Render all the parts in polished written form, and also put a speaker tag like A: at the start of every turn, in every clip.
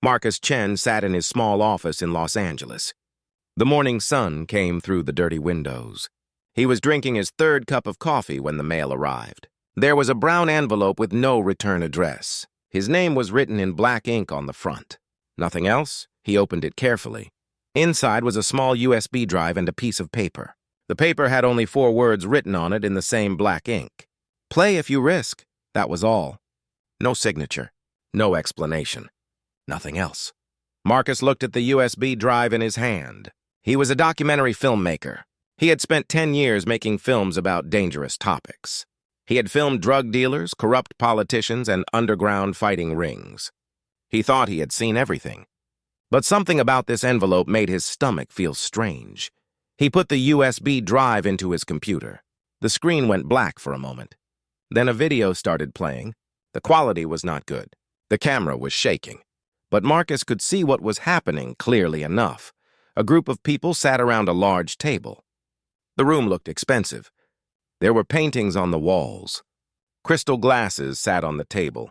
A: Marcus Chen sat in his small office in Los Angeles. The morning sun came through the dirty windows. He was drinking his third cup of coffee when the mail arrived. There was a brown envelope with no return address. His name was written in black ink on the front. Nothing else? He opened it carefully. Inside was a small USB drive and a piece of paper. The paper had only 4 words written on it in the same black ink. "Play if you risk." That was all. No signature. No explanation. Nothing else. Marcus looked at the USB drive in his hand. He was a documentary filmmaker. He had spent 10 years making films about dangerous topics. He had filmed drug dealers, corrupt politicians, and underground fighting rings. He thought he had seen everything. But something about this envelope made his stomach feel strange. He put the USB drive into his computer. The screen went black for a moment. Then a video started playing. The quality was not good. The camera was shaking. But Marcus could see what was happening clearly enough. A group of people sat around a large table. The room looked expensive. There were paintings on the walls. Crystal glasses sat on the table.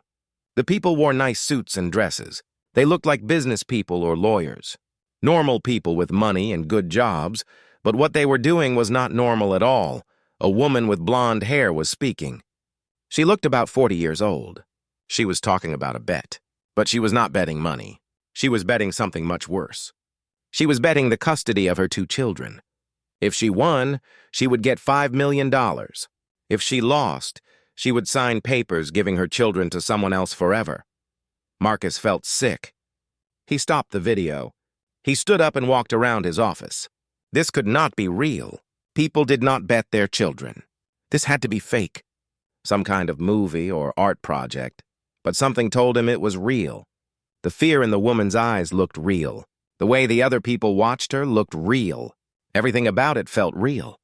A: The people wore nice suits and dresses. They looked like business people or lawyers. Normal people with money and good jobs, but what they were doing was not normal at all. A woman with blonde hair was speaking. She looked about 40 years old. She was talking about a bet. But she was not betting money. She was betting something much worse. She was betting the custody of her 2 children. If she won, she would get $5 million. If she lost, she would sign papers giving her children to someone else forever. Marcus felt sick. He stopped the video. He stood up and walked around his office. This could not be real. People did not bet their children. This had to be fake. Some kind of movie or art project. But something told him it was real. The fear in the woman's eyes looked real. The way the other people watched her looked real. Everything about it felt real.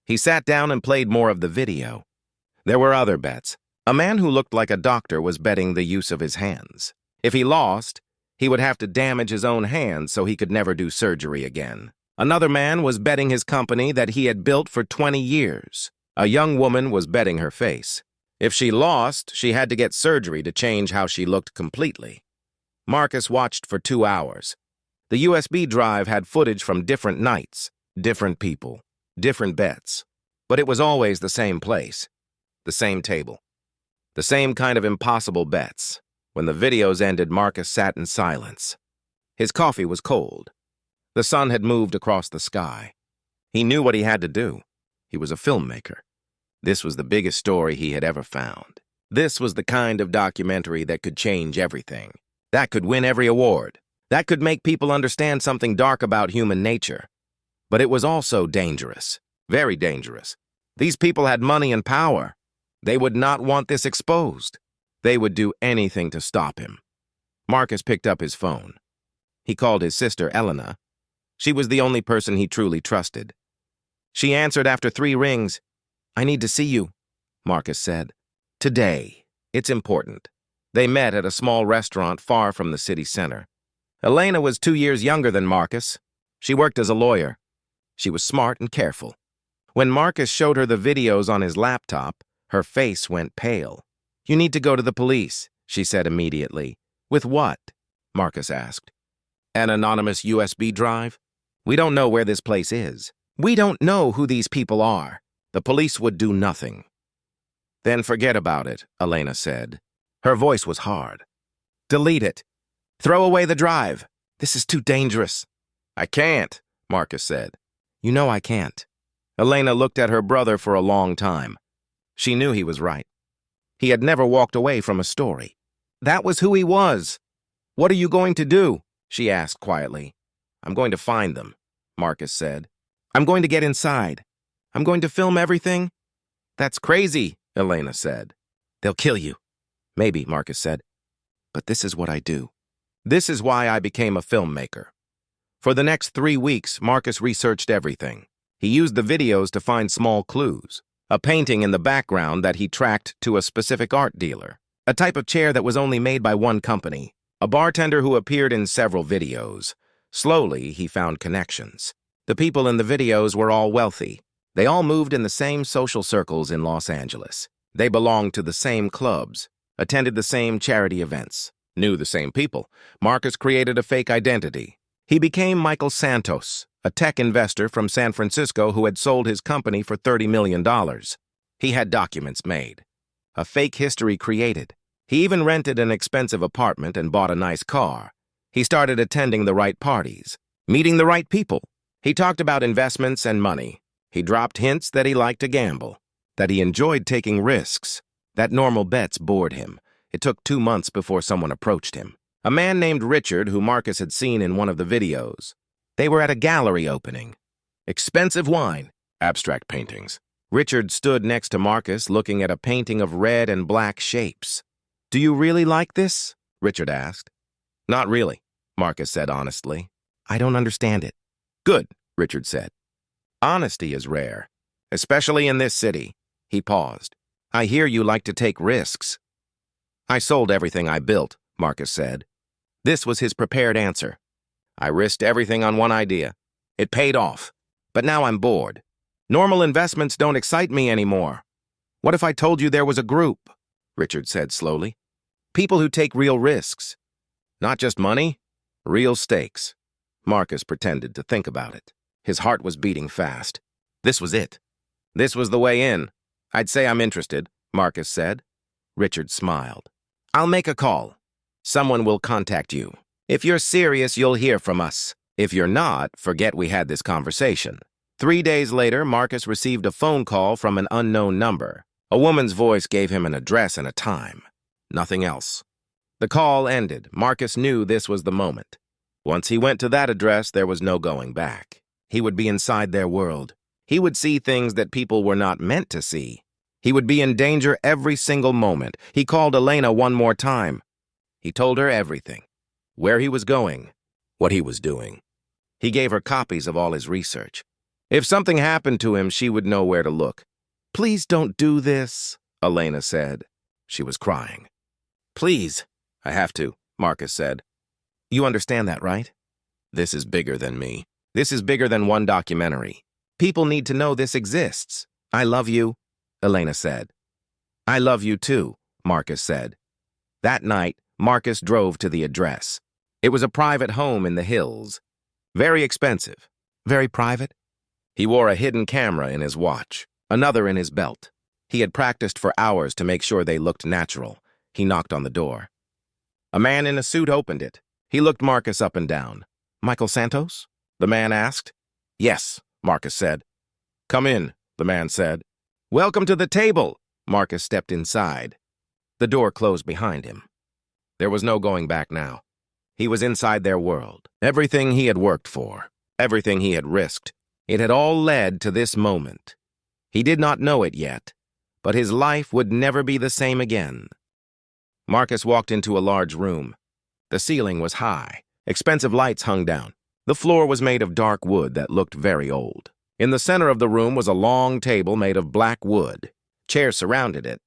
A: He sat down and played more of the video. There were other bets. A man who looked like a doctor was betting the use of his hands. If he lost, he would have to damage his own hands so he could never do surgery again. Another man was betting his company that he had built for 20 years. A young woman was betting her face. If she lost, she had to get surgery to change how she looked completely. Marcus watched for 2 hours. The USB drive had footage from different nights, different people, different bets. But it was always the same place, the same table, the same kind of impossible bets. When the videos ended, Marcus sat in silence. His coffee was cold. The sun had moved across the sky. He knew what he had to do. He was a filmmaker. This was the biggest story he had ever found. This was the kind of documentary that could change everything. That could win every award. That could make people understand something dark about human nature. But it was also dangerous. Very dangerous. These people had money and power. They would not want this exposed. They would do anything to stop him. Marcus picked up his phone. He called his sister, Elena. She was the only person he truly trusted. She answered after 3 rings. "I need to see you," Marcus said. "Today. It's important." They met at a small restaurant far from the city center. Elena was 2 years younger than Marcus. She worked as a lawyer. She was smart and careful. When Marcus showed her the videos on his laptop, her face went pale. "You need to go to the police," she said immediately. "With what?" Marcus asked. "An anonymous USB drive? We don't know where this place is. We don't know who these people are. The police would do nothing." "Then forget about it," Elena said. Her voice was hard. "Delete it. Throw away the drive. This is too dangerous." "I can't," Marcus said. "You know I can't." Elena looked at her brother for a long time. She knew he was right. He had never walked away from a story. That was who he was. "What are you going to do?" she asked quietly. "I'm going to find them," Marcus said. "I'm going to get inside. I'm going to film everything." "That's crazy," Elena said. "They'll kill you." "Maybe," Marcus said. "But this is what I do. This is why I became a filmmaker." For the next 3 weeks, Marcus researched everything. He used the videos to find small clues. A painting in the background that he tracked to a specific art dealer. A type of chair that was only made by one company. A bartender who appeared in several videos. Slowly, he found connections. The people in the videos were all wealthy. They all moved in the same social circles in Los Angeles. They belonged to the same clubs, attended the same charity events, knew the same people. Marcus created a fake identity. He became Michael Santos, a tech investor from San Francisco who had sold his company for $30 million. He had documents made, a fake history created. He even rented an expensive apartment and bought a nice car. He started attending the right parties, meeting the right people. He talked about investments and money. He dropped hints that he liked to gamble, that he enjoyed taking risks, that normal bets bored him. It took 2 months before someone approached him. A man named Richard, who Marcus had seen in one of the videos. They were at a gallery opening. Expensive wine, abstract paintings. Richard stood next to Marcus, looking at a painting of red and black shapes. "Do you really like this?" Richard asked. "Not really," Marcus said honestly. "I don't understand it." "Good," Richard said. "Honesty is rare, especially in this city." He paused. "I hear you like to take risks." "I sold everything I built," Marcus said. This was his prepared answer. "I risked everything on one idea. It paid off. But now I'm bored. Normal investments don't excite me anymore." "What if I told you there was a group?" Richard said slowly. "People who take real risks. Not just money, real stakes." Marcus pretended to think about it. His heart was beating fast. This was it. This was the way in. "I'd say I'm interested," Marcus said. Richard smiled. "I'll make a call. Someone will contact you. If you're serious, you'll hear from us. If you're not, forget we had this conversation." 3 days later, Marcus received a phone call from an unknown number. A woman's voice gave him an address and a time. Nothing else. The call ended. Marcus knew this was the moment. Once he went to that address, there was no going back. He would be inside their world. He would see things that people were not meant to see. He would be in danger every single moment. He called Elena one more time. He told her everything. Where he was going. What he was doing. He gave her copies of all his research. If something happened to him, she would know where to look. "Please don't do this," Elena said. She was crying. "Please." "I have to," Marcus said. "You understand that, right? This is bigger than me. This is bigger than one documentary. People need to know this exists." "I love you," Elena said. "I love you too," Marcus said. That night, Marcus drove to the address. It was a private home in the hills. Very expensive. Very private. He wore a hidden camera in his watch, another in his belt. He had practiced for hours to make sure they looked natural. He knocked on the door. A man in a suit opened it. He looked Marcus up and down. "Michael Santos?" the man asked. "Yes," Marcus said. "Come in," the man said. "Welcome to the table." Marcus stepped inside. The door closed behind him. There was no going back now. He was inside their world. Everything he had worked for, everything he had risked, it had all led to this moment. He did not know it yet, but his life would never be the same again. Marcus walked into a large room. The ceiling was high. Expensive lights hung down. The floor was made of dark wood that looked very old. In the center of the room was a long table made of black wood. Chairs surrounded it.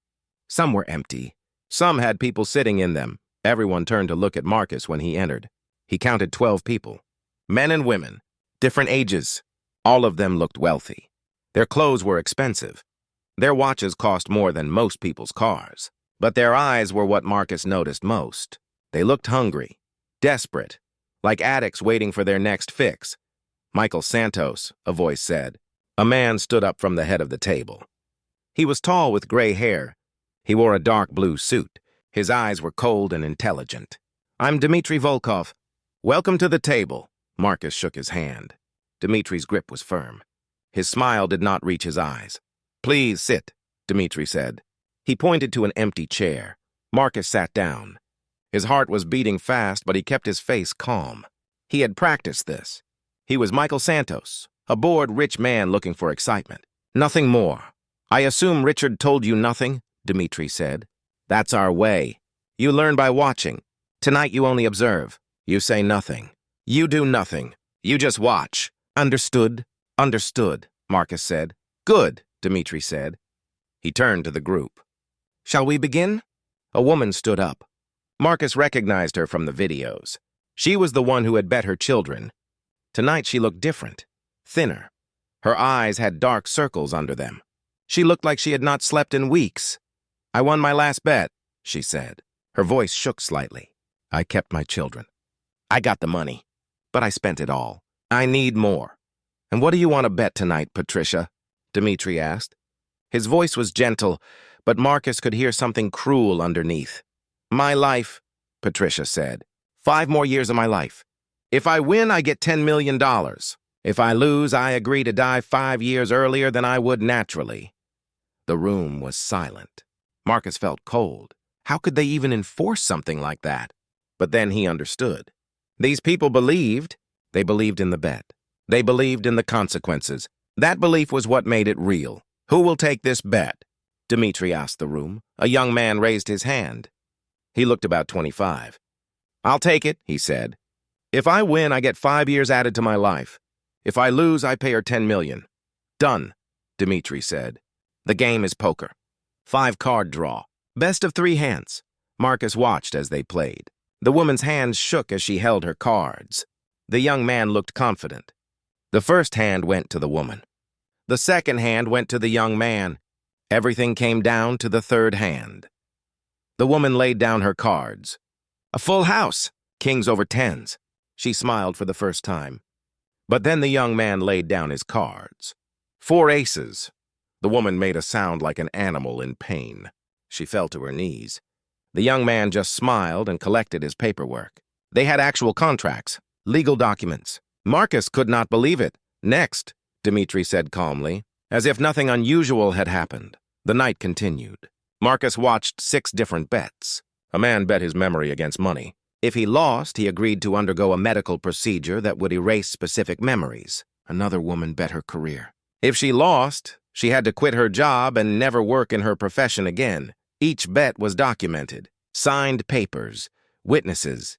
A: Some were empty. Some had people sitting in them. Everyone turned to look at Marcus when he entered. He counted 12 people. Men and women. Different ages. All of them looked wealthy. Their clothes were expensive. Their watches cost more than most people's cars. But their eyes were what Marcus noticed most. They looked hungry, desperate, like addicts waiting for their next fix. "Michael Santos," a voice said. A man stood up from the head of the table. He was tall with gray hair. He wore a dark blue suit. His eyes were cold and intelligent. "I'm Dmitry Volkov. Welcome to the table." Marcus shook his hand. Dmitri's grip was firm. His smile did not reach his eyes. "Please sit," Dmitri said. He pointed to an empty chair. Marcus sat down. His heart was beating fast, but he kept his face calm. He had practiced this. He was Michael Santos, a bored rich man looking for excitement. "Nothing more." "I assume Richard told you nothing," Dmitri said. "That's our way. You learn by watching. Tonight you only observe. You say nothing. You do nothing. You just watch." "Understood." "Understood," Marcus said. "Good," Dmitri said. He turned to the group. "Shall we begin?" A woman stood up. Marcus recognized her from the videos. She was the one who had bet her children. Tonight she looked different, thinner. Her eyes had dark circles under them. She looked like she had not slept in weeks. "I won my last bet," she said. Her voice shook slightly. I kept my children. I got the money, but I spent it all. I need more. And what do you want to bet tonight, Patricia? Dmitri asked. His voice was gentle, but Marcus could hear something cruel underneath. My life, Patricia said. 5 more years of my life. If I win, I get $10 million. If I lose, I agree to die 5 years earlier than I would naturally. The room was silent. Marcus felt cold. How could they even enforce something like that? But then he understood. These people believed. They believed in the bet. They believed in the consequences. That belief was what made it real. Who will take this bet? Dmitri asked the room. A young man raised his hand. He looked about 25. I'll take it, he said. If I win, I get 5 years added to my life. If I lose, I pay her $10 million. Done, Dmitri said. The game is poker. 5-card draw. Best of 3 hands. Marcus watched as they played. The woman's hands shook as she held her cards. The young man looked confident. The first hand went to the woman. The second hand went to the young man. Everything came down to the third hand. The woman laid down her cards. A full house. Kings over 10s. She smiled for the first time. But then the young man laid down his cards. 4 aces. The woman made a sound like an animal in pain. She fell to her knees. The young man just smiled and collected his paperwork. They had actual contracts, legal documents. Marcus could not believe it. Next, Dmitri said calmly, as if nothing unusual had happened. The night continued. Marcus watched 6 different bets. A man bet his memory against money. If he lost, he agreed to undergo a medical procedure that would erase specific memories. Another woman bet her career. If she lost, she had to quit her job and never work in her profession again. Each bet was documented. Signed papers, witnesses.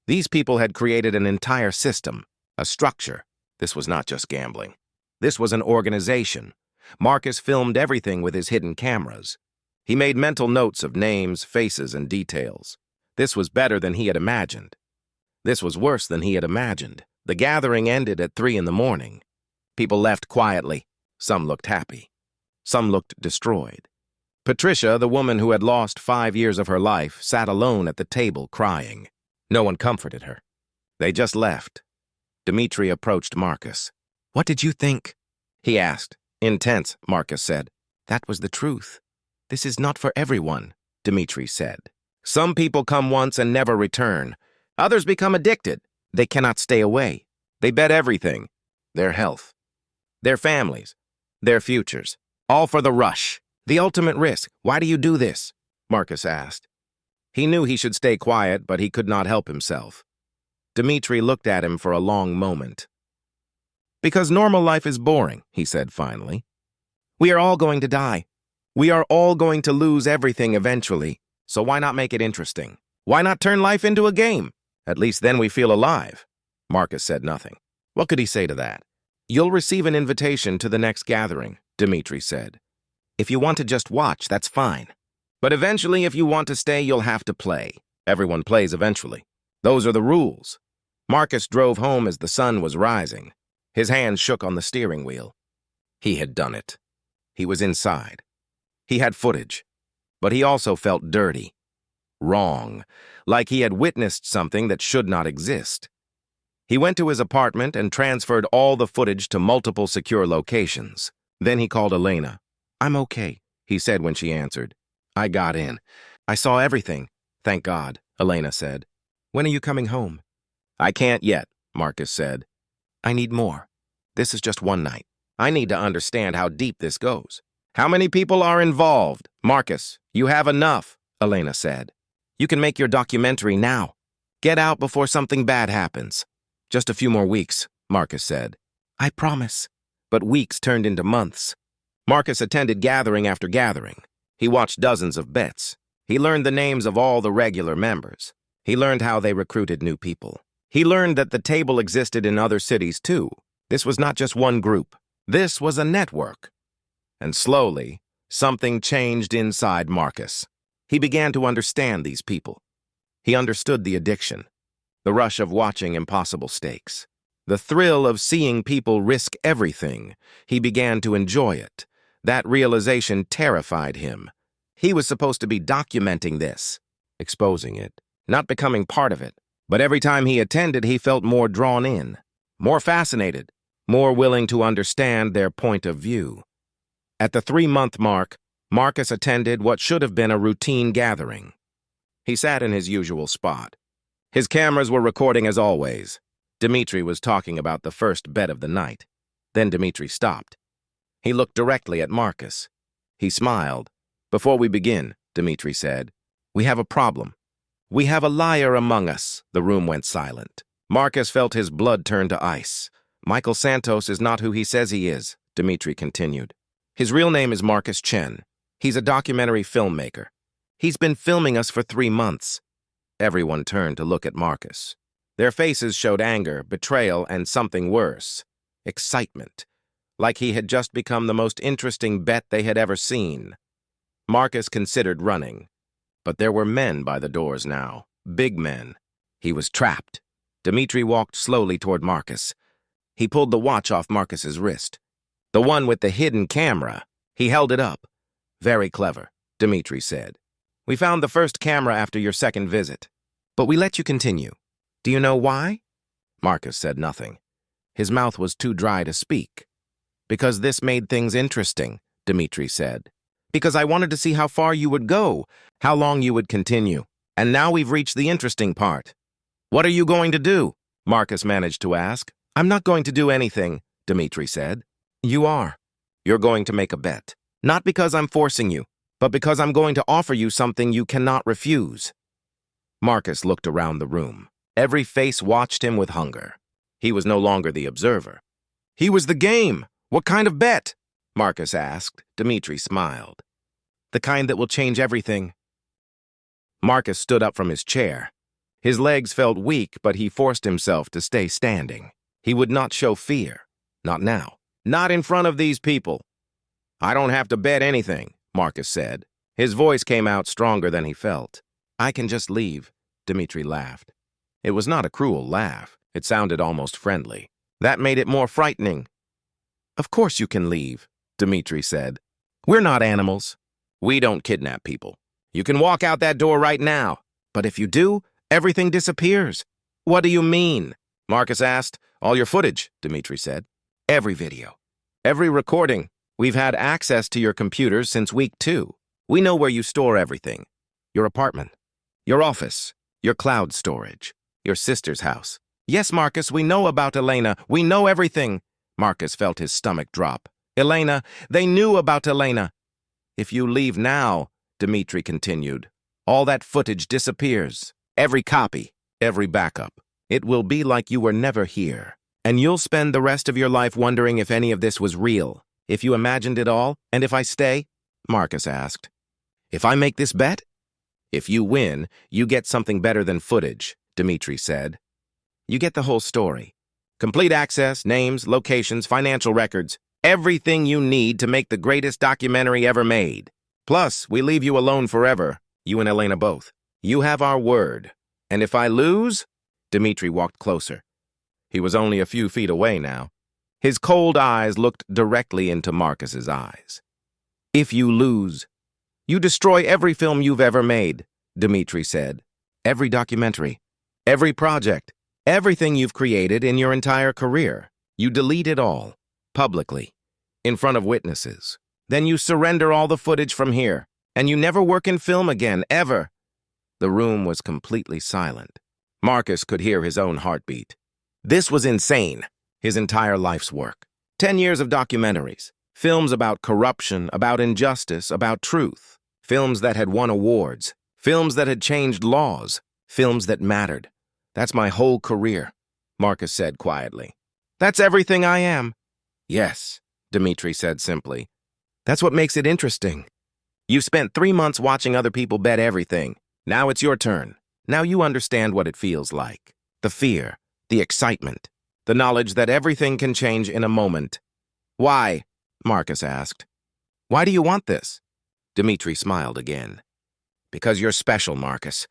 A: These people had created an entire system, a structure. This was not just gambling. This was an organization. Marcus filmed everything with his hidden cameras. He made mental notes of names, faces, and details. This was better than he had imagined. This was worse than he had imagined. The gathering ended at 3 in the morning. People left quietly. Some looked happy. Some looked destroyed. Patricia, the woman who had lost 5 years of her life, sat alone at the table crying. No one comforted her. They just left. Dmitri approached Marcus. What did you think? He asked. Intense, Marcus said. That was the truth. This is not for everyone, Dmitri said. Some people come once and never return. Others become addicted. They cannot stay away. They bet everything. Their health. Their families. Their futures. All for the rush. The ultimate risk. Why do you do this? Marcus asked. He knew he should stay quiet, but he could not help himself. Dmitri looked at him for a long moment. Because normal life is boring, he said finally. We are all going to die. We are all going to lose everything eventually. So why not make it interesting? Why not turn life into a game? At least then we feel alive. Marcus said nothing. What could he say to that? You'll receive an invitation to the next gathering, Dmitri said. If you want to just watch, that's fine. But eventually, if you want to stay, you'll have to play. Everyone plays eventually. Those are the rules. Marcus drove home as the sun was rising. His hands shook on the steering wheel. He had done it. He was inside. He had footage. But he also felt dirty. Wrong. Like he had witnessed something that should not exist. He went to his apartment and transferred all the footage to multiple secure locations. Then he called Elena. I'm okay, he said when she answered. I got in. I saw everything. Thank God, Elena said. When are you coming home? I can't yet, Marcus said. I need more. This is just one night. I need to understand how deep this goes. How many people are involved? Marcus, you have enough, Elena said. You can make your documentary now. Get out before something bad happens. Just a few more weeks, Marcus said. I promise. But weeks turned into months. Marcus attended gathering after gathering. He watched dozens of bets. He learned the names of all the regular members. He learned how they recruited new people. He learned that the table existed in other cities too. This was not just one group. This was a network. And slowly, something changed inside Marcus. He began to understand these people. He understood the addiction, the rush of watching impossible stakes, the thrill of seeing people risk everything. He began to enjoy it. That realization terrified him. He was supposed to be documenting this, exposing it, not becoming part of it. But every time he attended, he felt more drawn in, more fascinated, more willing to understand their point of view. At the 3-month mark, Marcus attended what should have been a routine gathering. He sat in his usual spot. His cameras were recording as always. Dmitri was talking about the first bet of the night. Then Dmitri stopped. He looked directly at Marcus. He smiled. "Before we begin," Dmitri said, "we have a problem. We have a liar among us." The room went silent. Marcus felt his blood turn to ice. "Michael Santos is not who he says he is," Dmitri continued. "His real name is Marcus Chen. He's a documentary filmmaker. He's been filming us for 3 months. Everyone turned to look at Marcus. Their faces showed anger, betrayal, and something worse. Excitement. Like he had just become the most interesting bet they had ever seen. Marcus considered running. But there were men by the doors now. Big men. He was trapped. Dmitri walked slowly toward Marcus. He pulled the watch off Marcus's wrist. The one with the hidden camera. He held it up. "Very clever," Dmitri said. "We found the first camera after your second visit. But we let you continue. Do you know why?" Marcus said nothing. His mouth was too dry to speak. "Because this made things interesting," Dmitri said. "Because I wanted to see how far you would go, how long you would continue. And now we've reached the interesting part." "What are you going to do?" Marcus managed to ask. "I'm not going to do anything," Dmitri said. "You are. You're going to make a bet. Not because I'm forcing you, but because I'm going to offer you something you cannot refuse." Marcus looked around the room. Every face watched him with hunger. He was no longer the observer. "He was the game. What kind of bet?" Marcus asked. Dmitri smiled. "The kind that will change everything." Marcus stood up from his chair. His legs felt weak, but he forced himself to stay standing. He would not show fear. Not now. Not in front of these people. "I don't have to bet anything," Marcus said. His voice came out stronger than he felt. "I can just leave," Dmitri laughed. It was not a cruel laugh. It sounded almost friendly. That made it more frightening. "Of course you can leave," Dmitri said. "We're not animals. We don't kidnap people. You can walk out that door right now. But if you do, everything disappears." "What do you mean?" Marcus asked. "All your footage," Dmitri said. "Every video. Every recording. We've had access to your computers since week 2. We know where you store everything. Your apartment. Your office. Your cloud storage. Your sister's house. Yes, Marcus, we know about Elena. We know everything." Marcus felt his stomach drop. "Elena. They knew about Elena." "If you leave now," Dmitri continued, "all that footage disappears. Every copy. Every backup. It will be like you were never here. And you'll spend the rest of your life wondering if any of this was real. If you imagined it all, and if I stay?" Marcus asked. "If I make this bet?" "If you win, you get something better than footage," Dmitri said. "You get the whole story. Complete access, names, locations, financial records, everything you need to make the greatest documentary ever made. Plus, we leave you alone forever, you and Elena both. You have our word. And if I lose?" Dmitri walked closer. He was only a few feet away now. His cold eyes looked directly into Marcus's eyes. "If you lose, you destroy every film you've ever made," Dmitri said. "Every documentary, every project, everything you've created in your entire career. You delete it all, publicly, in front of witnesses. Then you surrender all the footage from here, and you never work in film again, ever." The room was completely silent. Marcus could hear his own heartbeat. This was insane. His entire life's work. 10 years of documentaries. Films about corruption, about injustice, about truth. Films that had won awards. Films that had changed laws. Films that mattered. "That's my whole career," Marcus said quietly. "That's everything I am." "Yes," Dmitri said simply. "That's what makes it interesting. You've spent 3 months watching other people bet everything. Now it's your turn. Now you understand what it feels like. The fear, the excitement, the knowledge that everything can change in a moment." "Why?" Marcus asked. "Why do you want this?" Dmitri smiled again. "Because you're special, Marcus.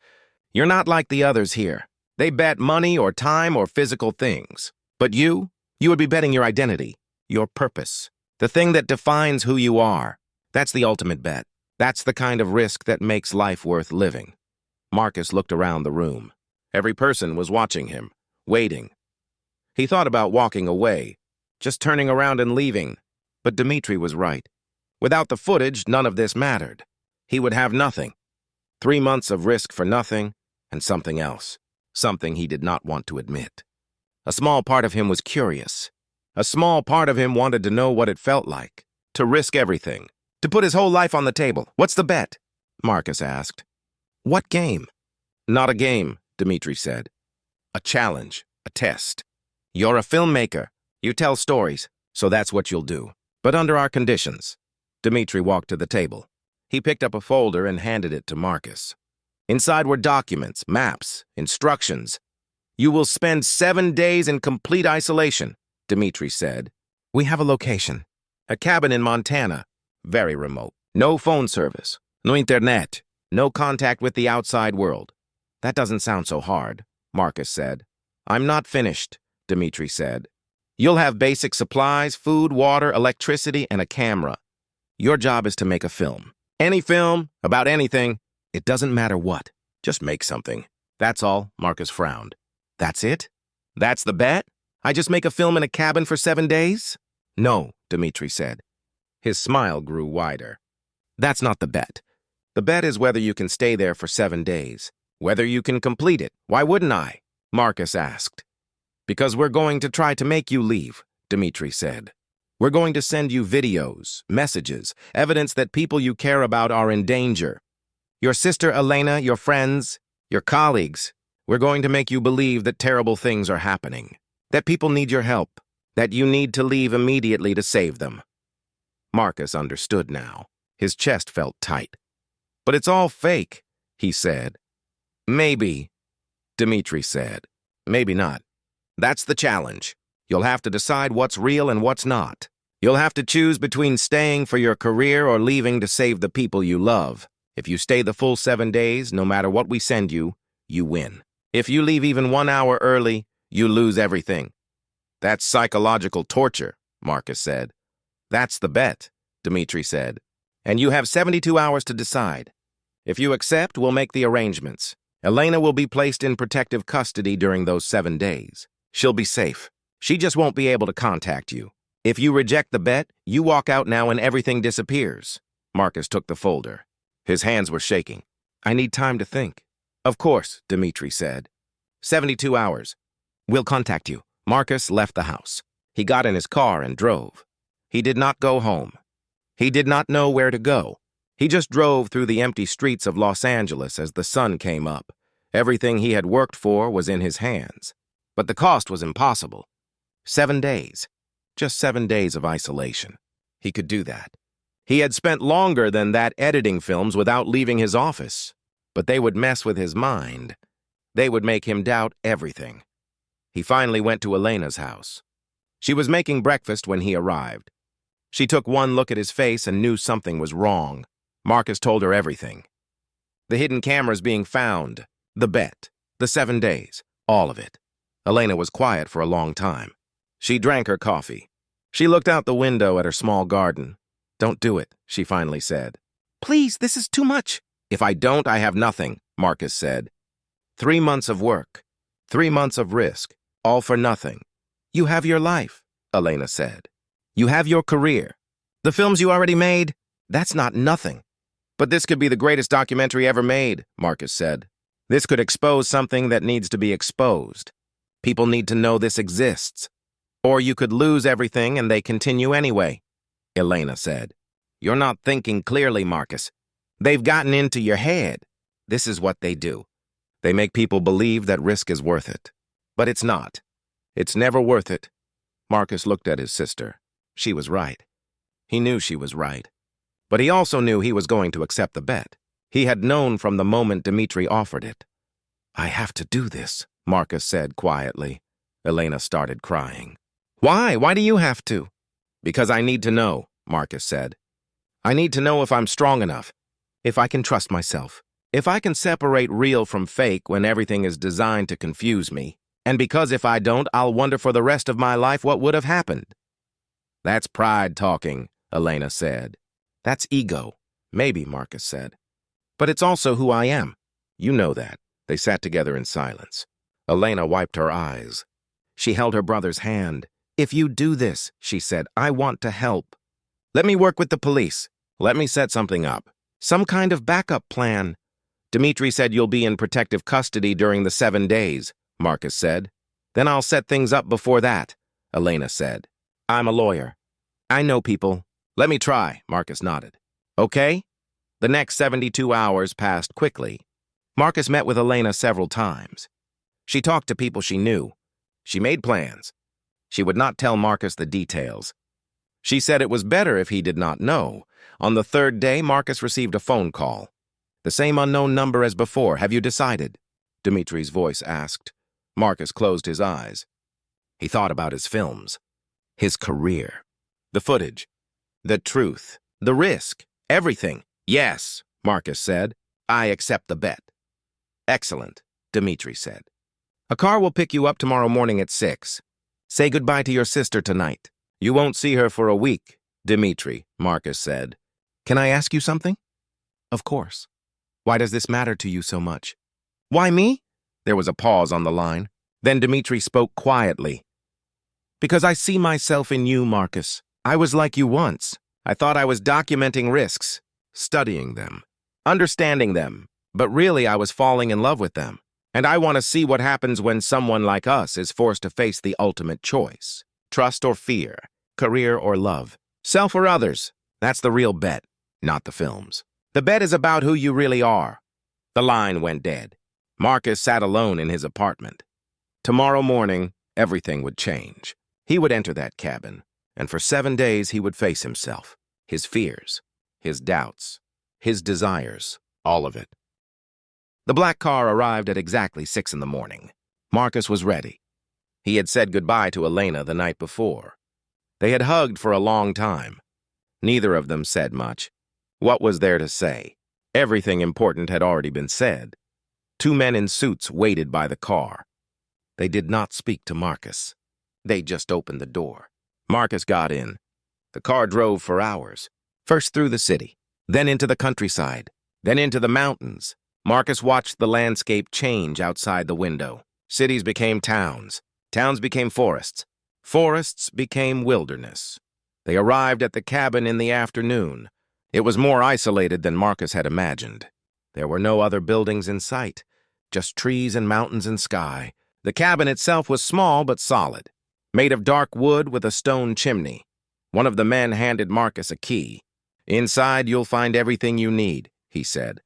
A: You're not like the others here. They bet money or time or physical things. But you would be betting your identity, your purpose, the thing that defines who you are. That's the ultimate bet. That's the kind of risk that makes life worth living." Marcus looked around the room. Every person was watching him, waiting. He thought about walking away, just turning around and leaving. But Dmitri was right. Without the footage, none of this mattered. He would have nothing. 3 months of risk for nothing, and something else. Something he did not want to admit. A small part of him was curious. A small part of him wanted to know what it felt like. To risk everything. To put his whole life on the table. What's the bet? Marcus asked. What game? Not a game, Dmitri said. A challenge. A test. You're a filmmaker. You tell stories, so that's what you'll do. But under our conditions. Dmitri walked to the table. He picked up a folder and handed it to Marcus. Inside were documents, maps, instructions. You will spend 7 days in complete isolation, Dmitri said. We have a location. A cabin in Montana. Very remote. No phone service. No internet. No contact with the outside world. That doesn't sound so hard, Marcus said. I'm not finished, Dmitri said. You'll have basic supplies, food, water, electricity, and a camera. Your job is to make a film. Any film, about anything. It doesn't matter what. Just make something. That's all, Marcus frowned. That's it? That's the bet? I just make a film in a cabin for 7 days? No, Dmitri said. His smile grew wider. That's not the bet. The bet is whether you can stay there for 7 days. Whether you can complete it. Why wouldn't I? Marcus asked. Because we're going to try to make you leave, Dmitri said. We're going to send you videos, messages, evidence that people you care about are in danger. Your sister Elena, your friends, your colleagues. We're going to make you believe that terrible things are happening. That people need your help. That you need to leave immediately to save them. Marcus understood now. His chest felt tight. But it's all fake, he said. Maybe, Dmitri said. Maybe not. That's the challenge. You'll have to decide what's real and what's not. You'll have to choose between staying for your career or leaving to save the people you love. If you stay the full 7 days, no matter what we send you, you win. If you leave even 1 hour early, you lose everything. That's psychological torture, Marcus said. That's the bet, Dmitri said. And you have 72 hours to decide. If you accept, we'll make the arrangements. Elena will be placed in protective custody during those 7 days. She'll be safe. She just won't be able to contact you. If you reject the bet, you walk out now and everything disappears. Marcus took the folder. His hands were shaking. I need time to think. Of course, Dmitri said. 72 hours. We'll contact you. Marcus left the house. He got in his car and drove. He did not go home. He did not know where to go. He just drove through the empty streets of Los Angeles as the sun came up. Everything he had worked for was in his hands. But the cost was impossible. 7 days. Just 7 days of isolation. He could do that. He had spent longer than that editing films without leaving his office. But they would mess with his mind. They would make him doubt everything. He finally went to Elena's house. She was making breakfast when he arrived. She took one look at his face and knew something was wrong. Marcus told her everything. The hidden cameras being found, the bet, the 7 days, all of it. Elena was quiet for a long time. She drank her coffee. She looked out the window at her small garden. Don't do it, she finally said. Please, this is too much. If I don't, I have nothing, Marcus said. 3 months of work, 3 months of risk, all for nothing. You have your life, Elena said. You have your career. The films you already made, that's not nothing. But this could be the greatest documentary ever made, Marcus said. This could expose something that needs to be exposed. People need to know this exists. Or you could lose everything and they continue anyway, Elena said. You're not thinking clearly, Marcus. They've gotten into your head. This is what they do. They make people believe that risk is worth it. But it's not. It's never worth it. Marcus looked at his sister. She was right. He knew she was right. But he also knew he was going to accept the bet. He had known from the moment Dmitri offered it. I have to do this, Marcus said quietly. Elena started crying. Why? Why do you have to? Because I need to know, Marcus said. I need to know if I'm strong enough, if I can trust myself, if I can separate real from fake when everything is designed to confuse me, and because if I don't, I'll wonder for the rest of my life what would have happened. That's pride talking, Elena said. That's ego, maybe, Marcus said. But it's also who I am. You know that. They sat together in silence. Elena wiped her eyes. She held her brother's hand. "If you do this," she said, "I want to help. Let me work with the police. Let me set something up. Some kind of backup plan." "Dmitri said you'll be in protective custody during the 7 days," Marcus said. "Then I'll set things up before that," Elena said. "I'm a lawyer. I know people. Let me try," Marcus nodded. "Okay?" The next 72 hours passed quickly. Marcus met with Elena several times. She talked to people she knew. She made plans. She would not tell Marcus the details. She said it was better if he did not know. On the 3rd day, Marcus received a phone call. "The same unknown number as before. Have you decided?" Dmitri's voice asked. Marcus closed his eyes. He thought about his films, his career, the footage, the truth, the risk, everything. "Yes," Marcus said. "I accept the bet." "Excellent," Dmitri said. "A car will pick you up tomorrow morning at 6. Say goodbye to your sister tonight. You won't see her for a week, Dmitri," Marcus said. "Can I ask you something?" "Of course." "Why does this matter to you so much?" "Why me?" There was a pause on the line. Then Dmitri spoke quietly. "Because I see myself in you, Marcus. I was like you once. I thought I was documenting risks, studying them, understanding them, but really I was falling in love with them. And I want to see what happens when someone like us is forced to face the ultimate choice. Trust or fear, career or love, self or others. That's the real bet, not the films. The bet is about who you really are." The line went dead. Marcus sat alone in his apartment. Tomorrow morning, everything would change. He would enter that cabin, and for 7 days he would face himself, his fears, his doubts, his desires, all of it. The black car arrived at exactly 6 in the morning. Marcus was ready. He had said goodbye to Elena the night before. They had hugged for a long time. Neither of them said much. What was there to say? Everything important had already been said. 2 men in suits waited by the car. They did not speak to Marcus. They just opened the door. Marcus got in. The car drove for hours, first through the city, then into the countryside, then into the mountains. Marcus watched the landscape change outside the window. Cities became towns. Towns became forests. Forests became wilderness. They arrived at the cabin in the afternoon. It was more isolated than Marcus had imagined. There were no other buildings in sight, just trees and mountains and sky. The cabin itself was small but solid, made of dark wood with a stone chimney. One of the men handed Marcus a key. "Inside you'll find everything you need," he said.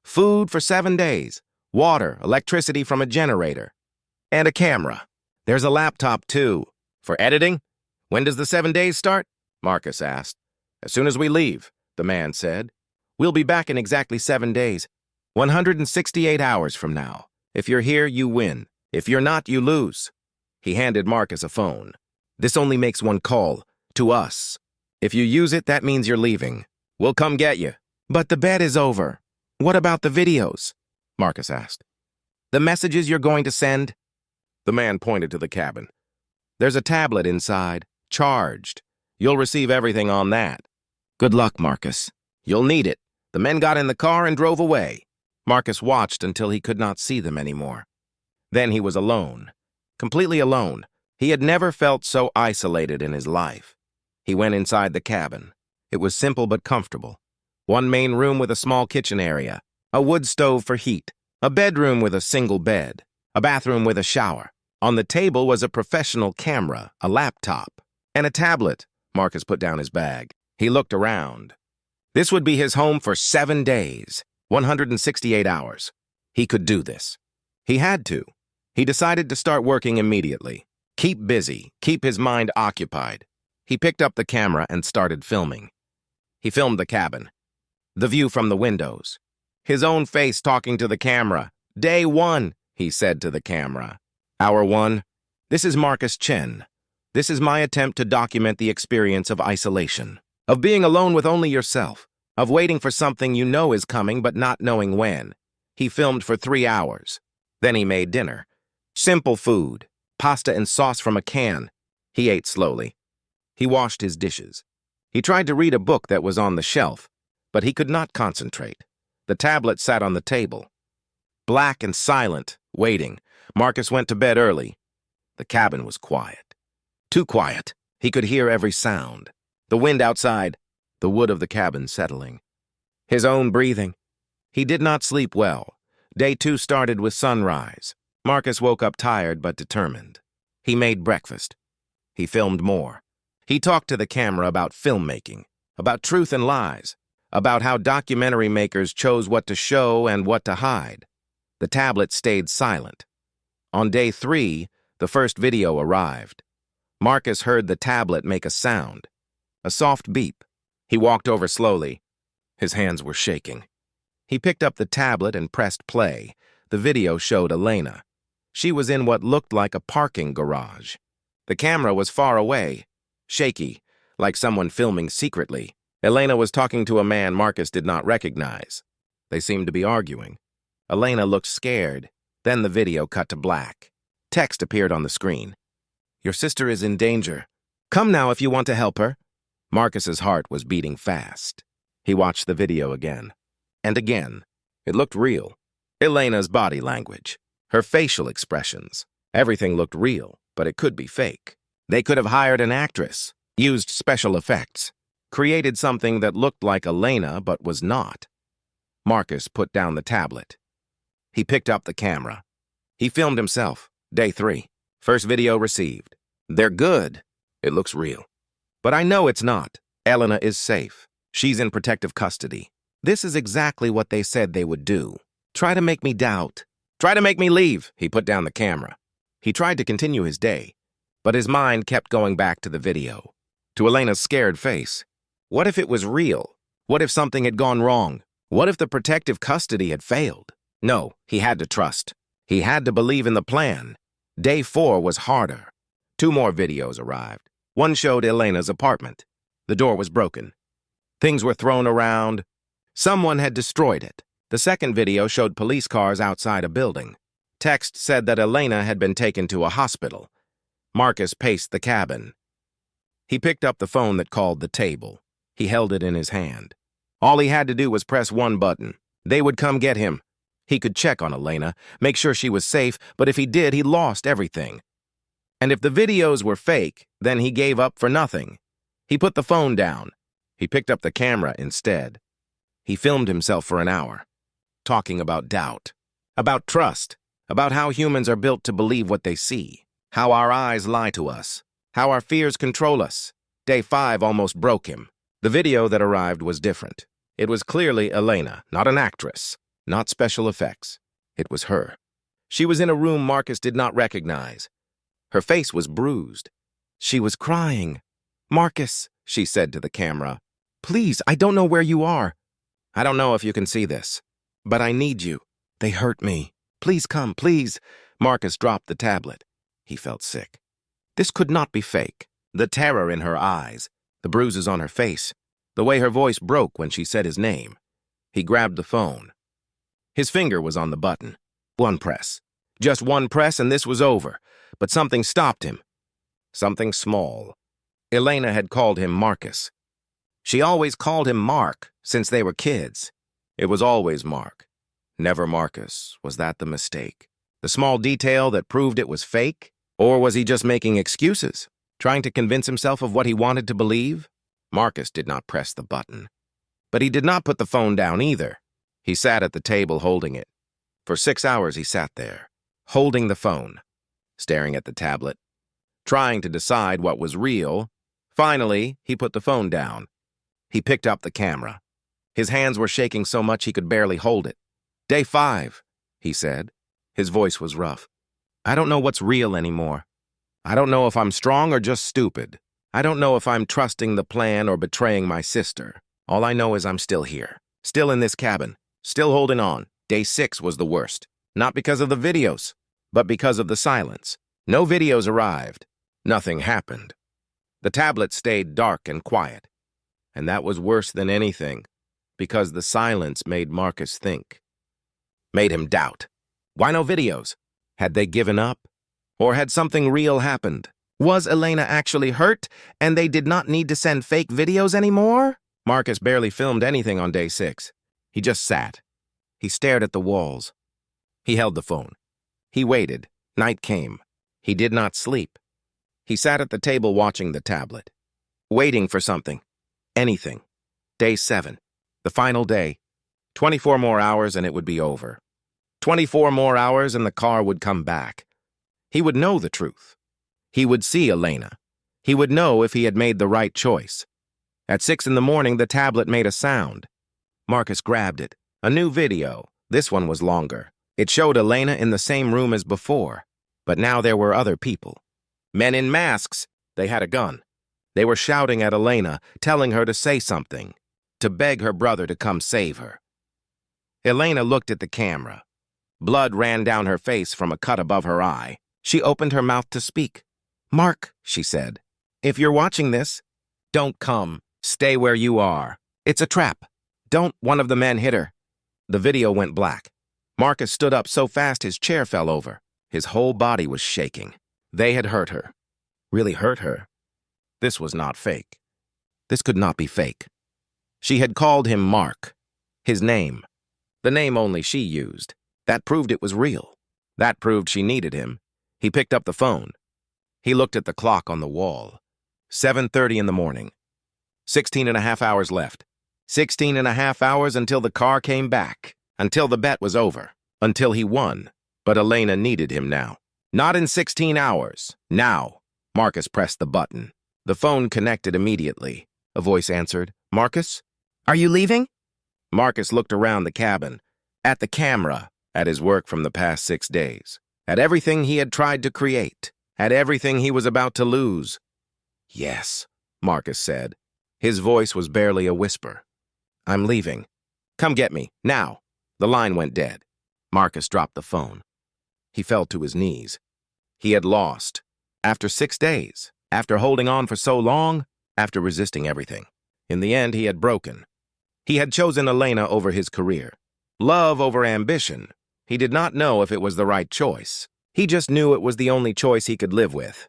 A: "Food for 7 days, water, electricity from a generator, and a camera. There's a laptop, too. For editing?" "When does the 7 days start?" Marcus asked. "As soon as we leave," the man said. "We'll be back in exactly 7 days, 168 hours from now. If you're here, you win. If you're not, you lose." He handed Marcus a phone. "This only makes one call, to us. If you use it, that means you're leaving. We'll come get you." "But the bet is over. What about the videos?" Marcus asked. "The messages you're going to send?" The man pointed to the cabin. "There's a tablet inside, charged. You'll receive everything on that." "Good luck, Marcus. You'll need it." The men got in the car and drove away. Marcus watched until he could not see them anymore. Then he was alone, completely alone. He had never felt so isolated in his life. He went inside the cabin. It was simple but comfortable. One main room with a small kitchen area, a wood stove for heat, a bedroom with a single bed, a bathroom with a shower. On the table was a professional camera, a laptop, and a tablet. Marcus put down his bag. He looked around. This would be his home for 7 days, 168 hours. He could do this. He had to. He decided to start working immediately. Keep busy, keep his mind occupied. He picked up the camera and started filming. He filmed the cabin, the view from the windows, his own face talking to the camera. "Day 1, he said to the camera. "Hour 1, this is Marcus Chen. This is my attempt to document the experience of isolation, of being alone with only yourself, of waiting for something you know is coming but not knowing when." He filmed for 3 hours. Then he made dinner. Simple food, pasta and sauce from a can. He ate slowly. He washed his dishes. He tried to read a book that was on the shelf, but he could not concentrate. The tablet sat on the table. black and silent, waiting. Marcus went to bed early. The cabin was quiet. Too quiet. He could hear every sound. The wind outside, the wood of the cabin settling. His own breathing. He did not sleep well. Day 2 started with sunrise. Marcus woke up tired but determined. He made breakfast. He filmed more. He talked to the camera about filmmaking, about truth and lies, about how documentary makers chose what to show and what to hide. The tablet stayed silent. On day 3, the first video arrived. Marcus heard the tablet make a sound, a soft beep. He walked over slowly. His hands were shaking. He picked up the tablet and pressed play. The video showed Elena. She was in what looked like a parking garage. The camera was far away, shaky, like someone filming secretly. Elena was talking to a man Marcus did not recognize. They seemed to be arguing. Elena looked scared. Then the video cut to black. Text appeared on the screen. "Your sister is in danger. Come now if you want to help her." Marcus's heart was beating fast. He watched the video again. And again. It looked real. Elena's body language, her facial expressions, everything looked real, but it could be fake. They could have hired an actress, used special effects, created something that looked like Elena but was not. Marcus put down the tablet. He picked up the camera. He filmed himself. Day 3. First video received. They're good. It looks real. But I know it's not. Elena is safe. She's in protective custody. This is exactly what they said they would do. Try to make me doubt. Try to make me leave. He put down the camera. He tried to continue his day, but his mind kept going back to the video, to Elena's scared face. What if it was real? What if something had gone wrong? What if the protective custody had failed? No, he had to trust. He had to believe in the plan. Day 4 was harder. 2 more videos arrived. One showed Elena's apartment. The door was broken. Things were thrown around. Someone had destroyed it. The second video showed police cars outside a building. Text said that Elena had been taken to a hospital. Marcus paced the cabin. He picked up the phone that called the table. He held it in his hand. All he had to do was press one button. They would come get him. He could check on Elena, make sure she was safe, but if he did, he lost everything. And if the videos were fake, then he gave up for nothing. He put the phone down. He picked up the camera instead. He filmed himself for an hour, talking about doubt, about trust, about how humans are built to believe what they see, how our eyes lie to us, how our fears control us. Day 5 almost broke him. The video that arrived was different. It was clearly Elena, not an actress, not special effects. It was her. She was in a room Marcus did not recognize. Her face was bruised. She was crying. "Marcus," she said to the camera, "please, I don't know where you are. I don't know if you can see this, but I need you. They hurt me. Please come, please." Marcus dropped the tablet. He felt sick. This could not be fake. The terror in her eyes, the bruises on her face, the way her voice broke when she said his name. He grabbed the phone. His finger was on the button. One press. Just one press and this was over. But something stopped him. Something small. Elena had called him Marcus. She always called him Mark since they were kids. It was always Mark, never Marcus. Was that the mistake? The small detail that proved it was fake? Or was he just making excuses, trying to convince himself of what he wanted to believe? Marcus did not press the button. But he did not put the phone down either. He sat at the table holding it. For 6 hours he sat there, holding the phone, staring at the tablet, trying to decide what was real. Finally, he put the phone down. He picked up the camera. His hands were shaking so much he could barely hold it. "Day 5, he said. His voice was rough. "I don't know what's real anymore. I don't know if I'm strong or just stupid. I don't know if I'm trusting the plan or betraying my sister. All I know is I'm still here, still in this cabin, still holding on." Day 6 was the worst, not because of the videos, but because of the silence. No videos arrived. Nothing happened. The tablet stayed dark and quiet. And that was worse than anything, because the silence made Marcus think. Made him doubt. Why no videos? Had they given up? Or had something real happened? Was Elena actually hurt, and they did not need to send fake videos anymore? Marcus barely filmed anything on day 6. He just sat. He stared at the walls. He held the phone. He waited. Night came. He did not sleep. He sat at the table watching the tablet, waiting for something. Anything. Day 7. The final day. 24 more hours and it would be over. 24 more hours and the car would come back. He would know the truth. He would see Elena. He would know if he had made the right choice. At 6 in the morning, the tablet made a sound. Marcus grabbed it. A new video. This one was longer. It showed Elena in the same room as before. But now there were other people. Men in masks. They had a gun. They were shouting at Elena, telling her to say something, to beg her brother to come save her. Elena looked at the camera. Blood ran down her face from a cut above her eye. She opened her mouth to speak. "Mark," she said, "if you're watching this, don't come. Stay where you are. It's a trap. Don't." One of the men hit her. The video went black. Marcus stood up so fast his chair fell over. His whole body was shaking. They had hurt her. Really hurt her. This was not fake. This could not be fake. She had called him Mark. His name. The name only she used. That proved it was real. That proved she needed him. He picked up the phone. He looked at the clock on the wall. 7:30 in the morning. 16.5 hours left. 16.5 hours until the car came back. Until the bet was over. Until he won. But Elena needed him now. Not in 16 hours. Now. Marcus pressed the button. The phone connected immediately. A voice answered. "Marcus? Are you leaving?" Marcus looked around the cabin. At the camera. At his work from the past 6 days. At everything he had tried to create. At everything he was about to lose. "Yes," Marcus said. His voice was barely a whisper. "I'm leaving. Come get me, now." The line went dead. Marcus dropped the phone. He fell to his knees. He had lost. After 6 days. After holding on for so long. After resisting everything. In the end, he had broken. He had chosen Elena over his career. Love over ambition. He did not know if it was the right choice. He just knew it was the only choice he could live with.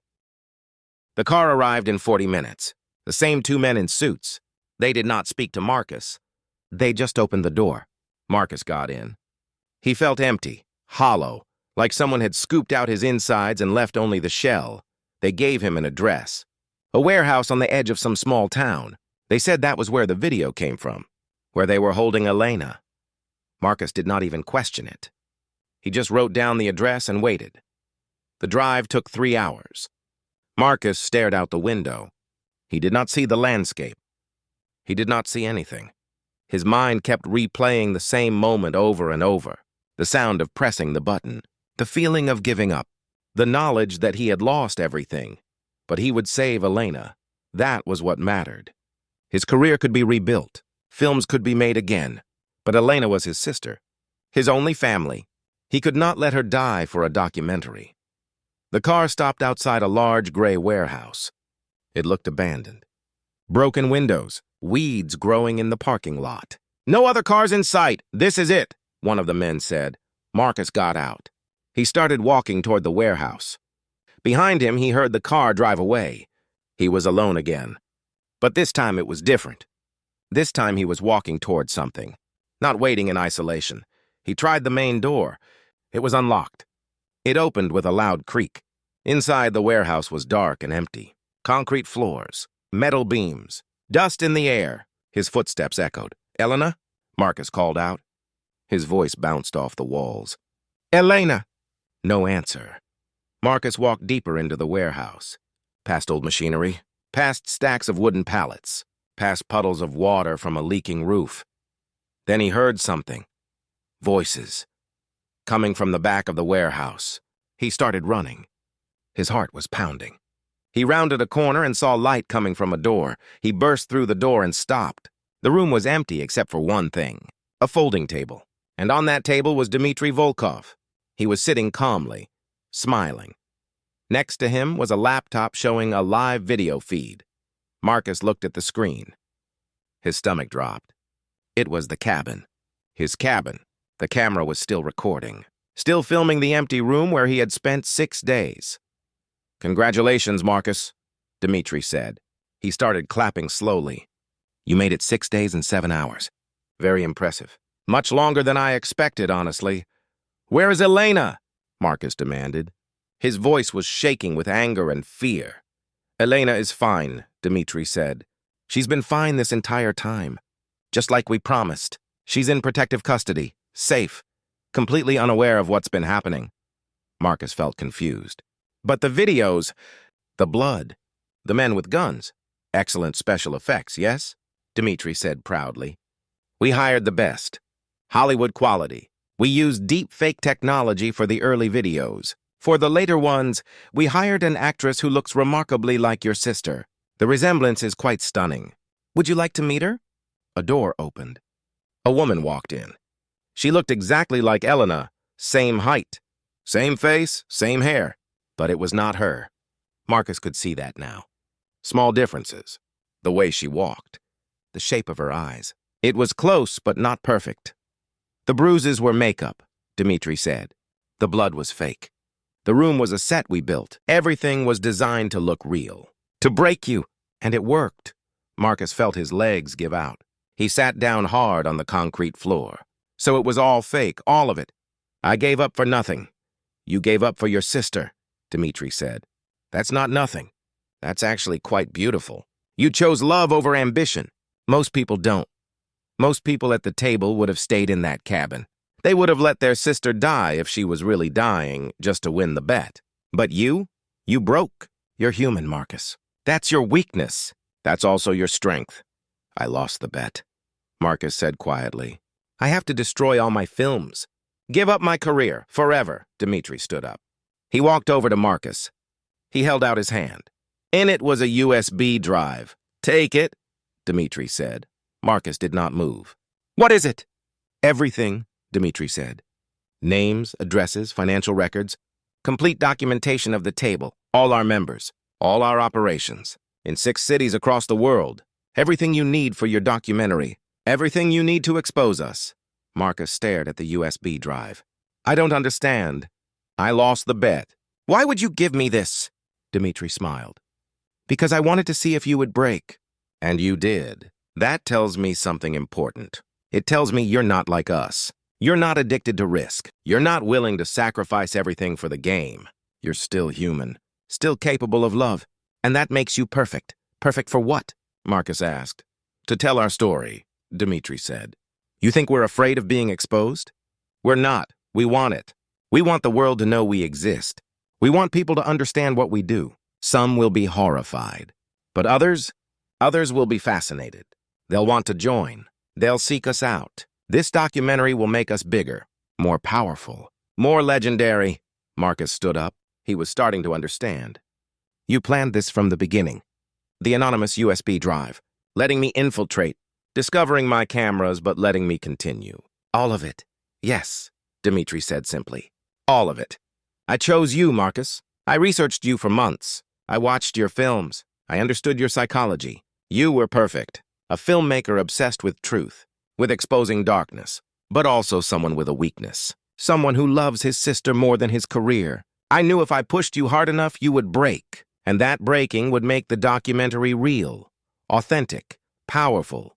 A: The car arrived in 40 minutes. The same 2 men in suits. They did not speak to Marcus. They just opened the door. Marcus got in. He felt empty, hollow, like someone had scooped out his insides and left only the shell. They gave him an address. A warehouse on the edge of some small town. They said that was where the video came from, where they were holding Elena. Marcus did not even question it. He just wrote down the address and waited. The drive took 3 hours. Marcus stared out the window. He did not see the landscape. He did not see anything. His mind kept replaying the same moment over and over. The sound of pressing the button. The feeling of giving up. The knowledge that he had lost everything. But he would save Elena. That was what mattered. His career could be rebuilt. Films could be made again. But Elena was his sister. His only family. He could not let her die for a documentary. The car stopped outside a large gray warehouse. It looked abandoned. Broken windows, weeds growing in the parking lot. "No other cars in sight. This is it," one of the men said. Marcus got out. He started walking toward the warehouse. Behind him, he heard the car drive away. He was alone again. But this time it was different. This time he was walking toward something, not waiting in isolation. He tried the main door. It was unlocked. It opened with a loud creak. Inside, the warehouse was dark and empty. Concrete floors, metal beams, dust in the air. His footsteps echoed. "Elena?" Marcus called out. His voice bounced off the walls. "Elena!" No answer. Marcus walked deeper into the warehouse, past old machinery, past stacks of wooden pallets, past puddles of water from a leaking roof. Then he heard something. Voices. Coming from the back of the warehouse. He started running. His heart was pounding. He rounded a corner and saw light coming from a door. He burst through the door and stopped. The room was empty except for one thing, a folding table. And on that table was Dmitry Volkov. He was sitting calmly, smiling. Next to him was a laptop showing a live video feed. Marcus looked at the screen. His stomach dropped. It was the cabin. His cabin. The camera was still recording, still filming the empty room where he had spent 6 days. "Congratulations, Marcus," Dmitry said. He started clapping slowly. "You made it 6 days and 7 hours. Very impressive. Much longer than I expected, honestly. Where is Elena? Marcus demanded. His voice was shaking with anger and fear. Elena is fine, Dmitri said. She's been fine this entire time. Just like we promised. She's in protective custody, safe, completely unaware of what's been happening. Marcus felt confused. But the videos, the blood, the men with guns. Excellent special effects, yes? Dmitri said proudly. We hired the best. Hollywood quality. We used deep fake technology for the early videos. For the later ones, we hired an actress who looks remarkably like your sister. The resemblance is quite stunning. Would you like to meet her? A door opened. A woman walked in. She looked exactly like Elena, same height, same face, same hair. But it was not her. Marcus could see that now. Small differences. The way she walked. The shape of her eyes. It was close, but not perfect. The bruises were makeup, Dmitri said. The blood was fake. The room was a set we built. Everything was designed to look real. To break you. And it worked. Marcus felt his legs give out. He sat down hard on the concrete floor. So it was all fake, all of it. I gave up for nothing. You gave up for your sister, Dmitri said. That's not nothing. That's actually quite beautiful. You chose love over ambition. Most people don't. Most people at the table would have stayed in that cabin. They would have let their sister die if she was really dying just to win the bet. But you broke. You're human, Marcus. That's your weakness. That's also your strength. I lost the bet, Marcus said quietly. I have to destroy all my films. Give up my career, forever, Dmitri stood up. He walked over to Marcus. He held out his hand. In it was a USB drive. Take it, Dmitri said. Marcus did not move. What is it? Everything, Dmitri said. Names, addresses, financial records, complete documentation of the table, all our members, all our operations, in 6 cities across the world. Everything you need for your documentary. Everything you need to expose us. Marcus stared at the USB drive. I don't understand. I lost the bet. Why would you give me this? Dmitri smiled. Because I wanted to see if you would break. And you did. That tells me something important. It tells me you're not like us. You're not addicted to risk. You're not willing to sacrifice everything for the game. You're still human, still capable of love. And that makes you perfect. Perfect for what? Marcus asked. To tell our story, Dmitri said. You think we're afraid of being exposed? We're not. We want it. We want the world to know we exist. We want people to understand what we do. Some will be horrified. But others will be fascinated. They'll want to join. They'll seek us out. This documentary will make us bigger, more powerful, more legendary. Marcus stood up. He was starting to understand. You planned this from the beginning. The anonymous USB drive, letting me infiltrate, discovering my cameras but letting me continue. All of it. Yes, Dmitri said simply. All of it. I chose you, Marcus. I researched you for months. I watched your films. I understood your psychology. You were perfect. A filmmaker obsessed with truth, with exposing darkness, but also someone with a weakness. Someone who loves his sister more than his career. I knew if I pushed you hard enough, you would break. And that breaking would make the documentary real, authentic, powerful.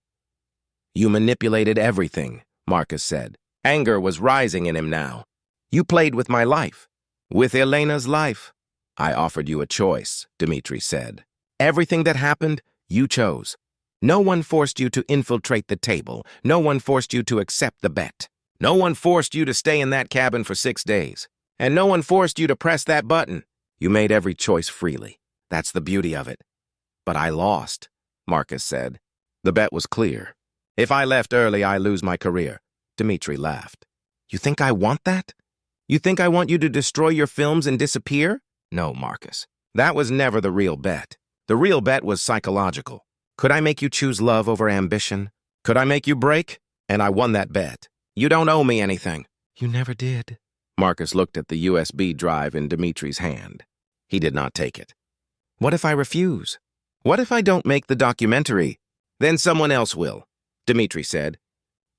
A: You manipulated everything, Marcus said. Anger was rising in him now. You played with my life. With Elena's life. I offered you a choice, Dmitri said. Everything that happened, you chose. No one forced you to infiltrate the table. No one forced you to accept the bet. No one forced you to stay in that cabin for 6 days. And no one forced you to press that button. You made every choice freely. That's the beauty of it. But I lost, Marcus said. The bet was clear. If I left early, I lose my career. Dmitri laughed. You think I want that? You think I want you to destroy your films and disappear? No, Marcus. That was never the real bet. The real bet was psychological. Could I make you choose love over ambition? Could I make you break? And I won that bet. You don't owe me anything. You never did. Marcus looked at the USB drive in Dmitri's hand. He did not take it. What if I refuse? What if I don't make the documentary? Then someone else will, Dmitri said.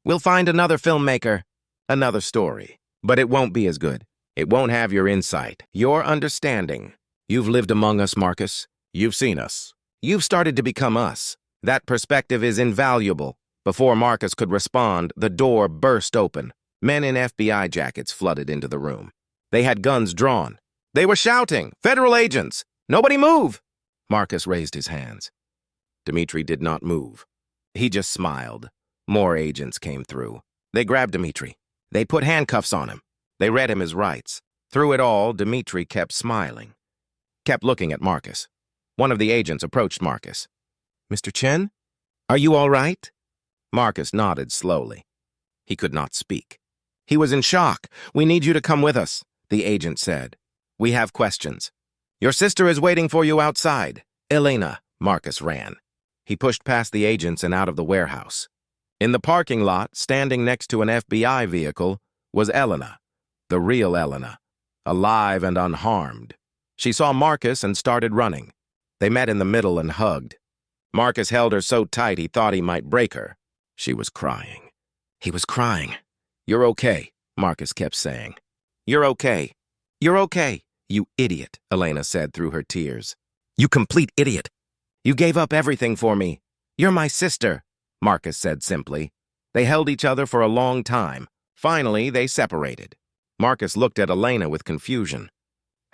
A: We'll find another filmmaker, another story. But it won't be as good. It won't have your insight, your understanding. You've lived among us, Marcus. You've seen us. You've started to become us. That perspective is invaluable. Before Marcus could respond, the door burst open. Men in FBI jackets flooded into the room. They had guns drawn. They were shouting, "Federal agents! Nobody move!" Marcus raised his hands. Dmitri did not move. He just smiled. More agents came through. They grabbed Dmitri. They put handcuffs on him. They read him his rights. Through it all, Dmitri kept smiling. Kept looking at Marcus. One of the agents approached Marcus. "Mr. Chen, are you all right?" Marcus nodded slowly. He could not speak. He was in shock. "We need you to come with us," the agent said. "We have questions. Your sister is waiting for you outside." "Elena," Marcus ran. He pushed past the agents and out of the warehouse. In the parking lot, standing next to an FBI vehicle, was Elena, the real Elena, alive and unharmed. She saw Marcus and started running. They met in the middle and hugged. Marcus held her so tight he thought he might break her. She was crying. He was crying. "You're okay," Marcus kept saying. "You're okay. You're okay, you idiot," Elena said through her tears. "You complete idiot. You gave up everything for me. You're my sister," Marcus said simply. They held each other for a long time. Finally, they separated. Marcus looked at Elena with confusion.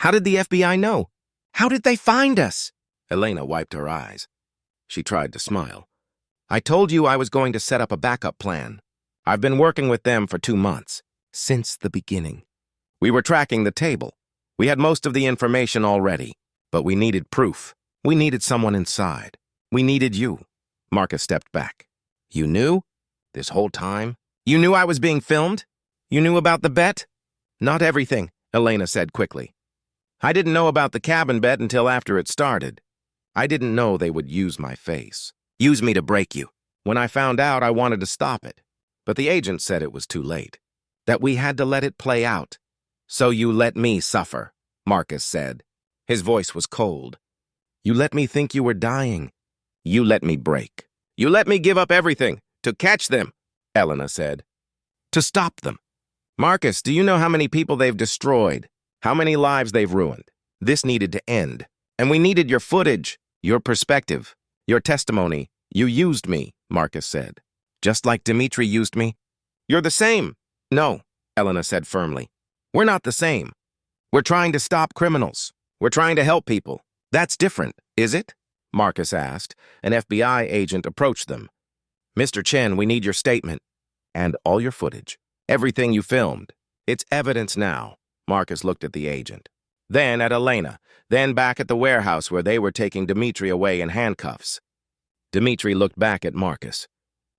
A: "How did the FBI know? How did they find us?" Elena wiped her eyes. She tried to smile. "I told you I was going to set up a backup plan. I've been working with them for 2 months, since the beginning. We were tracking the table. We had most of the information already, but we needed proof. We needed someone inside. We needed you." Marcus stepped back. "You knew? This whole time? You knew I was being filmed? You knew about the bet?" "Not everything," Elena said quickly. "I didn't know about the cabin bet until after it started. I didn't know they would use my face, use me to break you. When I found out, I wanted to stop it. But the agent said it was too late, that we had to let it play out. So you let me suffer," Marcus said. His voice was cold. "You let me think you were dying. You let me break. You let me give up everything to catch them," Elena said. "To stop them. Marcus, do you know how many people they've destroyed? How many lives they've ruined? This needed to end. And we needed your footage, your perspective, your testimony. You used me," Marcus said. "Just like Dmitri used me." "You're the same." "No," Elena said firmly. "We're not the same. We're trying to stop criminals. We're trying to help people. That's different, is it?" Marcus asked. An FBI agent approached them. "Mr. Chen, we need your statement. And all your footage. Everything you filmed. It's evidence now." Marcus looked at the agent. Then at Elena. Then back at the warehouse where they were taking Dmitri away in handcuffs. Dmitri looked back at Marcus.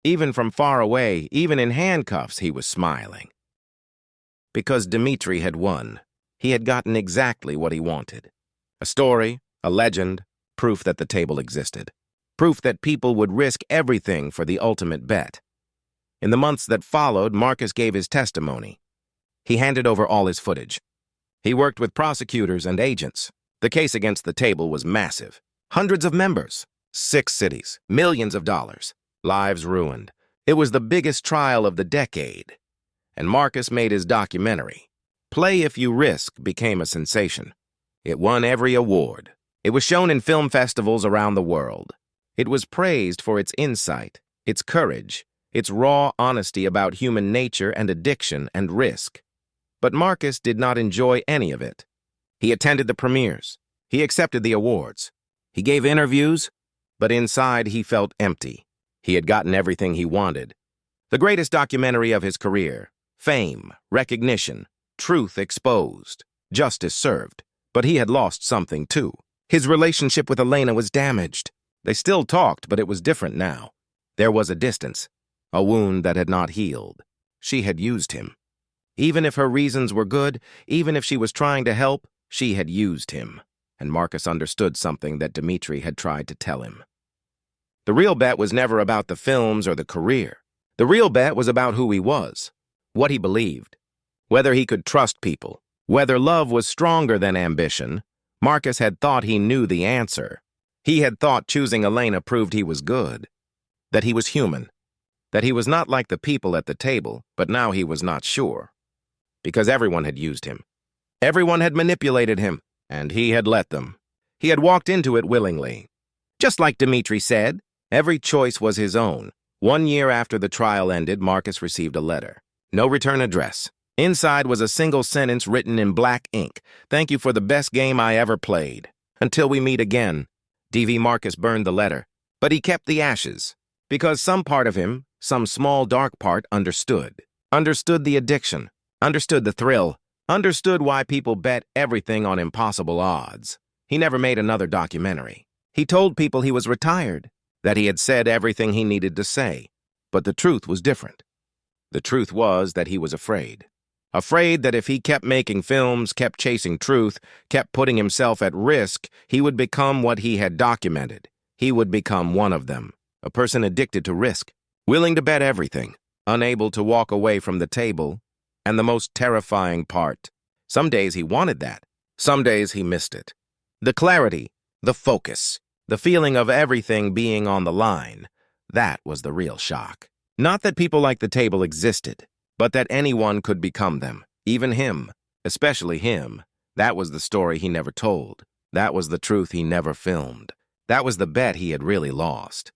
A: Even from far away, even in handcuffs, he was smiling. Because Dmitri had won. He had gotten exactly what he wanted. A story, a legend, proof that the table existed. Proof that people would risk everything for the ultimate bet. In the months that followed, Marcus gave his testimony. He handed over all his footage. He worked with prosecutors and agents. The case against the table was massive. Hundreds of members, 6 cities, millions of dollars, lives ruined. It was the biggest trial of the decade. And Marcus made his documentary. Play If You Risk became a sensation. It won every award. It was shown in film festivals around the world. It was praised for its insight, its courage, its raw honesty about human nature and addiction and risk. But Marcus did not enjoy any of it. He attended the premieres. He accepted the awards. He gave interviews, but inside he felt empty. He had gotten everything he wanted. The greatest documentary of his career. Fame, recognition, truth exposed, justice served. But he had lost something too. His relationship with Elena was damaged. They still talked, but it was different now. There was a distance, a wound that had not healed. She had used him. Even if her reasons were good, even if she was trying to help, she had used him. And Marcus understood something that Dmitri had tried to tell him. The real bet was never about the films or the career. The real bet was about who he was, what he believed, whether he could trust people, whether love was stronger than ambition. Marcus had thought he knew the answer. He had thought choosing Elena proved he was good, that he was human, that he was not like the people at the table, but now he was not sure. Because everyone had used him. Everyone had manipulated him, and he had let them. He had walked into it willingly. Just like Dmitri said, every choice was his own. 1 year after the trial ended, Marcus received a letter. No return address. Inside was a single sentence written in black ink. "Thank you for the best game I ever played. Until we meet again." D.V. Marcus burned the letter, but he kept the ashes. Because some part of him, some small dark part, understood. Understood the addiction. Understood the thrill. Understood why people bet everything on impossible odds. He never made another documentary. He told people he was retired, that he had said everything he needed to say. But the truth was different. The truth was that he was afraid. Afraid that if he kept making films, kept chasing truth, kept putting himself at risk, he would become what he had documented. He would become one of them, a person addicted to risk, willing to bet everything, unable to walk away from the table, and the most terrifying part. Some days he wanted that. Some days he missed it. The clarity, the focus, the feeling of everything being on the line, that was the real shock. Not that people like the table existed, but that anyone could become them, even him, especially him. That was the story he never told. That was the truth he never filmed. That was the bet he had really lost.